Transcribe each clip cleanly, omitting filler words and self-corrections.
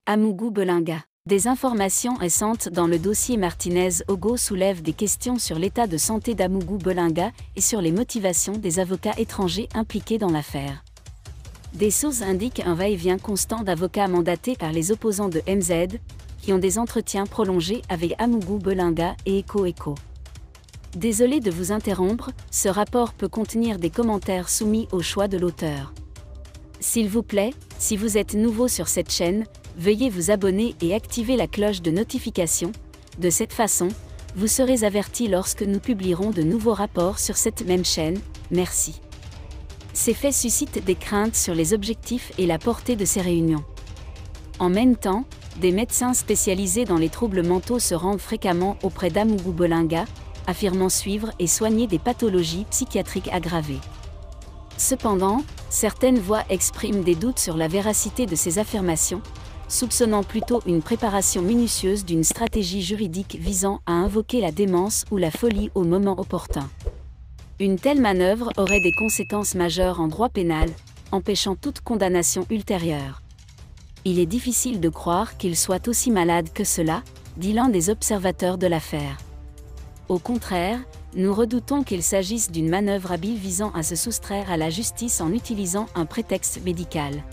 Amougou Belinga. Des informations récentes dans le dossier Martinez-Ogo soulèvent des questions sur l'état de santé d'Amougou Belinga et sur les motivations des avocats étrangers impliqués dans l'affaire. Des sources indiquent un va-et-vient constant d'avocats mandatés par les opposants de MZ, qui ont des entretiens prolongés avec Amougou Belinga et Eko. Désolé de vous interrompre, ce rapport peut contenir des commentaires soumis au choix de l'auteur. S'il vous plaît, si vous êtes nouveau sur cette chaîne, veuillez vous abonner et activer la cloche de notification. De cette façon, vous serez averti lorsque nous publierons de nouveaux rapports sur cette même chaîne. Merci. Ces faits suscitent des craintes sur les objectifs et la portée de ces réunions. En même temps, des médecins spécialisés dans les troubles mentaux se rendent fréquemment auprès d'Amougou Belinga, affirmant suivre et soigner des pathologies psychiatriques aggravées. Cependant, certaines voix expriment des doutes sur la véracité de ces affirmations, soupçonnant plutôt une préparation minutieuse d'une stratégie juridique visant à invoquer la démence ou la folie au moment opportun. Une telle manœuvre aurait des conséquences majeures en droit pénal, empêchant toute condamnation ultérieure. Il est difficile de croire qu'il soit aussi malade que cela, dit l'un des observateurs de l'affaire. Au contraire, nous redoutons qu'il s'agisse d'une manœuvre habile visant à se soustraire à la justice en utilisant un prétexte médical.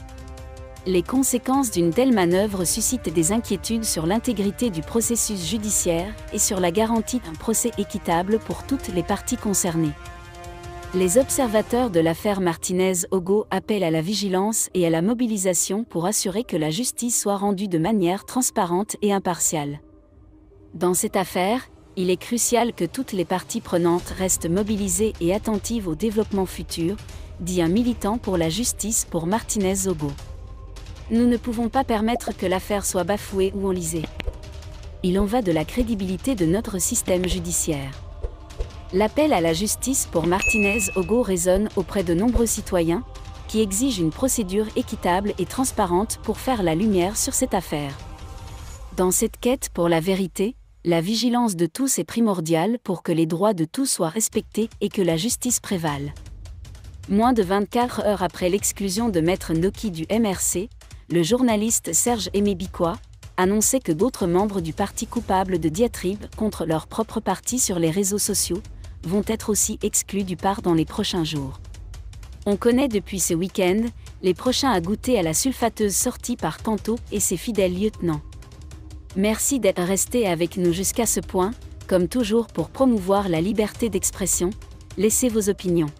Les conséquences d'une telle manœuvre suscitent des inquiétudes sur l'intégrité du processus judiciaire et sur la garantie d'un procès équitable pour toutes les parties concernées. Les observateurs de l'affaire Martinez-Ogo appellent à la vigilance et à la mobilisation pour assurer que la justice soit rendue de manière transparente et impartiale. Dans cette affaire, il est crucial que toutes les parties prenantes restent mobilisées et attentives au développement futur, dit un militant pour la justice pour Martinez-Ogo. Nous ne pouvons pas permettre que l'affaire soit bafouée ou enlisée. Il en va de la crédibilité de notre système judiciaire. L'appel à la justice pour Martinez-Ogo résonne auprès de nombreux citoyens, qui exigent une procédure équitable et transparente pour faire la lumière sur cette affaire. Dans cette quête pour la vérité, la vigilance de tous est primordiale pour que les droits de tous soient respectés et que la justice prévale. Moins de 24 heures après l'exclusion de Maître Ndoki du MRC, le journaliste Serge Aimé Bicouat annonçait que d'autres membres du parti coupable de diatribes contre leur propre parti sur les réseaux sociaux vont être aussi exclus du PAR dans les prochains jours. On connaît depuis ce week-end les prochains à goûter à la sulfateuse sortie par Kanto et ses fidèles lieutenants. Merci d'être resté avec nous jusqu'à ce point, comme toujours pour promouvoir la liberté d'expression, laissez vos opinions.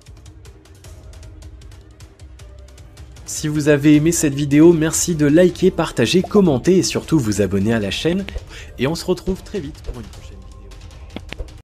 Si vous avez aimé cette vidéo, merci de liker, partager, commenter et surtout vous abonner à la chaîne. Et on se retrouve très vite pour une prochaine vidéo.